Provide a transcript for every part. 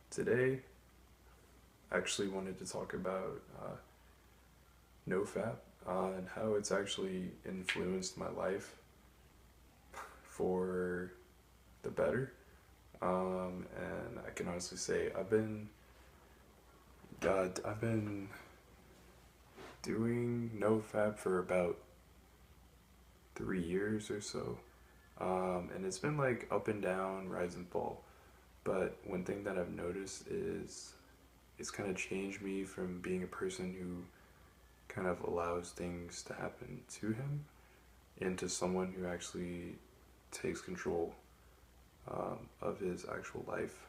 Today, I actually wanted to talk about NoFap and how it's actually influenced my life for the better. And I can honestly say I've been doing NoFap for about 3 years or so. And it's been like up and down, rise and fall. But one thing that I've noticed is it's kind of changed me from being a person who kind of allows things to happen to him into someone who actually takes control of his actual life.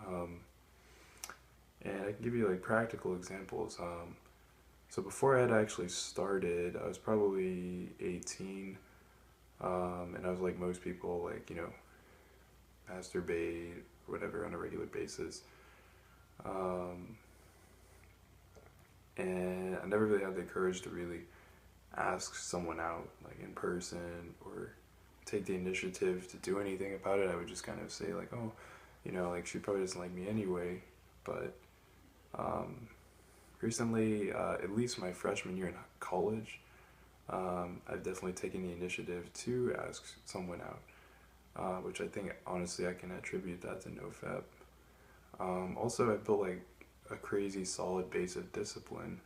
And I can give you like practical examples. So before I had actually started, I was probably 18, and I was like most people, like, masturbate, whatever, on a regular basis. And I never really had the courage to really ask someone out, like in person, or take the initiative to do anything about it. I would just kind of say, like, oh, like she probably doesn't like me anyway. But recently, at least my freshman year in college, I've definitely taken the initiative to ask someone out, which I think, honestly, I can attribute that to NoFap. Also, I built like a crazy solid base of discipline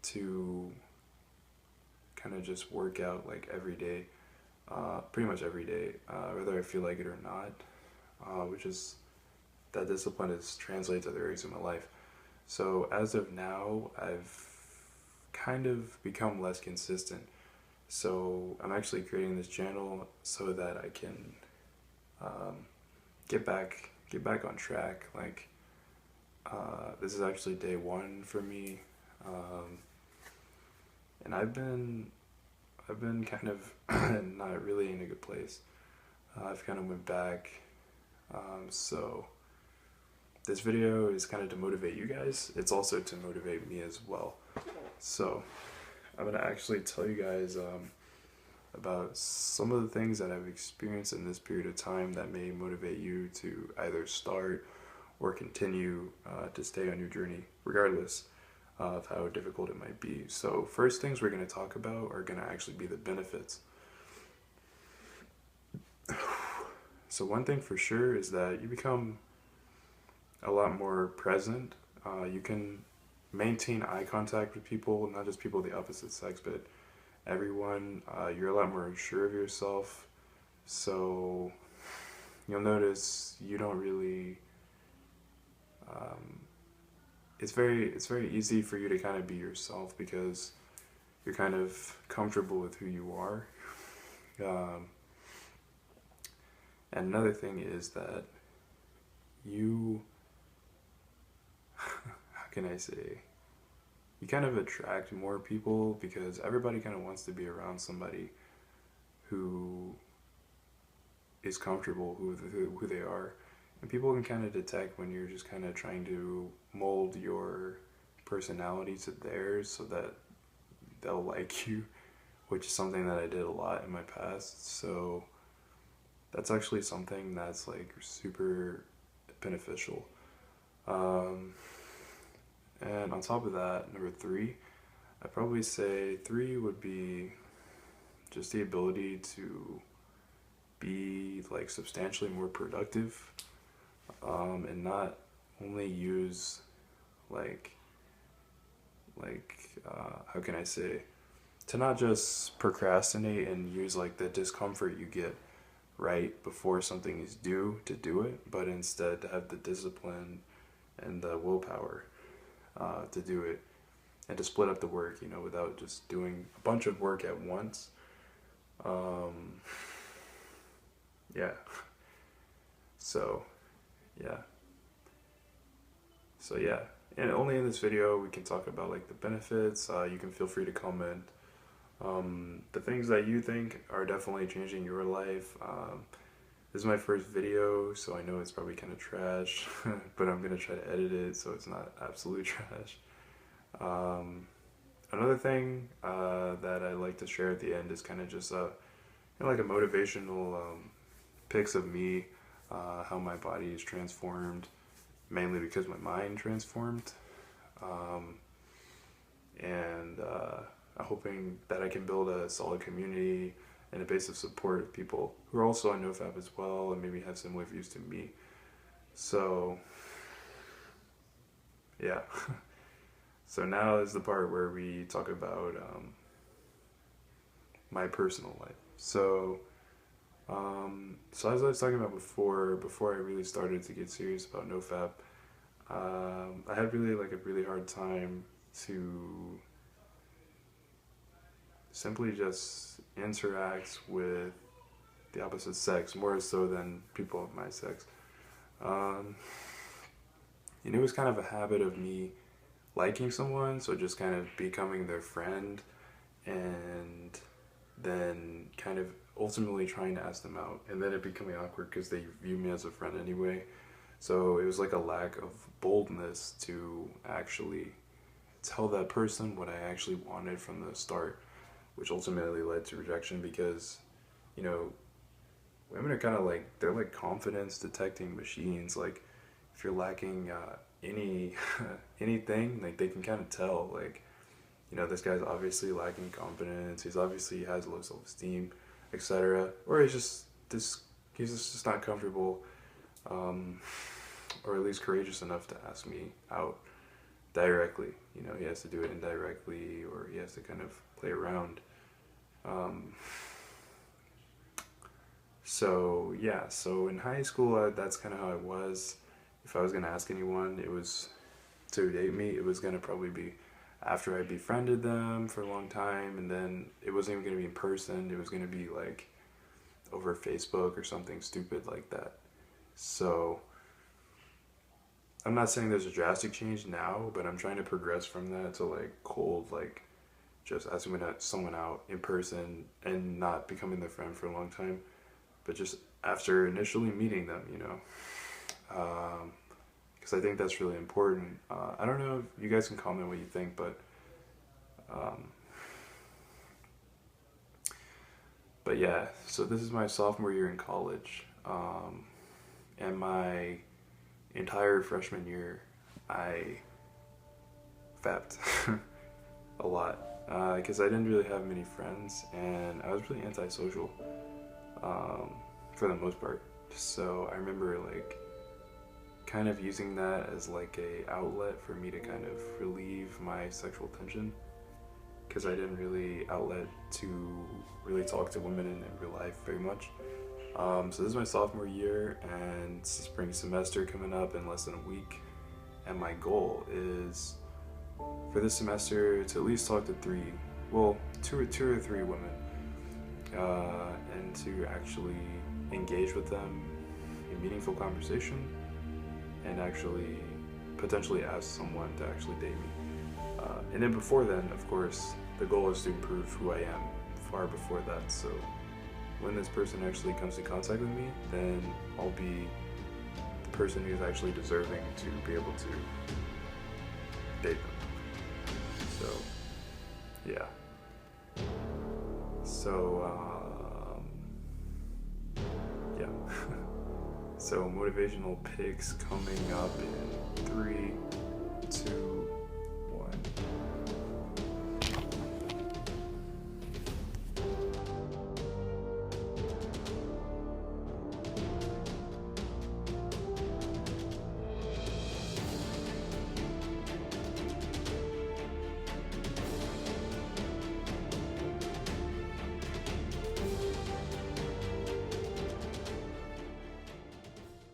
to kind of just work out like every day, pretty much every day, whether I feel like it or not, which is that discipline is translated to other areas of my life. So as of now, I've kind of become less consistent. So I'm actually creating this channel so that I can get back on track. Like this is actually day one for me, and I've been kind of not really in a good place. I've kind of went back, so this video is kind of to motivate you guys. It's also to motivate me as well. So I'm gonna actually tell you guys about some of the things that I've experienced in this period of time that may motivate you to either start or continue to stay on your journey, regardless of how difficult it might be. So first things we're going to talk about are going to actually be the benefits. So one thing for sure is that you become a lot more present. You can maintain eye contact with people, not just people of the opposite sex, but everyone. You're a lot more sure of yourself. So you'll notice you don't really it's very easy for you to kind of be yourself because you're kind of comfortable with who you are. And another thing is that you how can I say, you kind of attract more people because everybody kind of wants to be around somebody who is comfortable who they are. And people can kind of detect when you're just kind of trying to mold your personality to theirs so that they'll like you, which is something that I did a lot in my past. So that's actually something that's like super beneficial. And on top of that, number three, I'd probably say three would be just the ability to be like substantially more productive. And not only use like how can I say, to not just procrastinate and use like the discomfort you get right before something is due to do it, but instead to have the discipline and the willpower to do it and to split up the work, without just doing a bunch of work at once. Yeah. So yeah, and only in this video we can talk about like the benefits. You can feel free to comment the things that you think are definitely changing your life. This is my first video, so I know it's probably kind of trash, but I'm gonna try to edit it so it's not absolute trash. Another thing that I like to share at the end is kind of just like a motivational pics of me how my body is transformed, mainly because my mind transformed. And I'm hoping that I can build a solid community and a base of support of people who are also on NoFap as well and maybe have similar views to me. So, yeah. So now is the part where we talk about my personal life. So as I was talking about before I really started to get serious about NoFap, I had really like a really hard time to simply just interact with the opposite sex, more so than people of my sex. And it was kind of a habit of me liking someone, so just kind of becoming their friend, and then kind of ultimately trying to ask them out, and then it becoming awkward because they view me as a friend anyway. So it was like a lack of boldness to actually tell that person what I actually wanted from the start, which ultimately led to rejection because, you know, women are kind of like, they're like confidence detecting machines. Like, if you're lacking any anything, like they can kind of tell, like, you know, this guy's obviously lacking confidence, he has low self-esteem, etc. Or he's just not comfortable, or at least courageous enough to ask me out directly. You know, he has to do it indirectly, or he has to kind of play around. So yeah, so in high school, that's kind of how I was. If I was gonna ask anyone, it was to date me, it was gonna probably be after I befriended them for a long time, and then it wasn't even gonna be in person. It was gonna be like over Facebook or something stupid like that. So I'm not saying there's a drastic change now, but I'm trying to progress from that to like cold, like just asking someone out in person and not becoming their friend for a long time, but just after initially meeting them, you know, because I think that's really important. I don't know if you guys can comment what you think, but yeah. So this is my sophomore year in college, and my entire freshman year, I fapped a lot because I didn't really have many friends, and I was really antisocial for the most part. So I remember like kind of using that as like a outlet for me to kind of relieve my sexual tension, because I didn't really outlet to really talk to women in real life very much. So this is my sophomore year, and it's spring semester coming up in less than a week, and my goal is for this semester to at least talk to two or three women, and to actually engage with them in meaningful conversation, and actually potentially ask someone to actually date me. And then before then, of course, the goal is to improve who I am far before that. So when this person actually comes in contact with me, then I'll be the person who's actually deserving to be able to date them. So, yeah. So, yeah. So motivational pics coming up in 3, 2,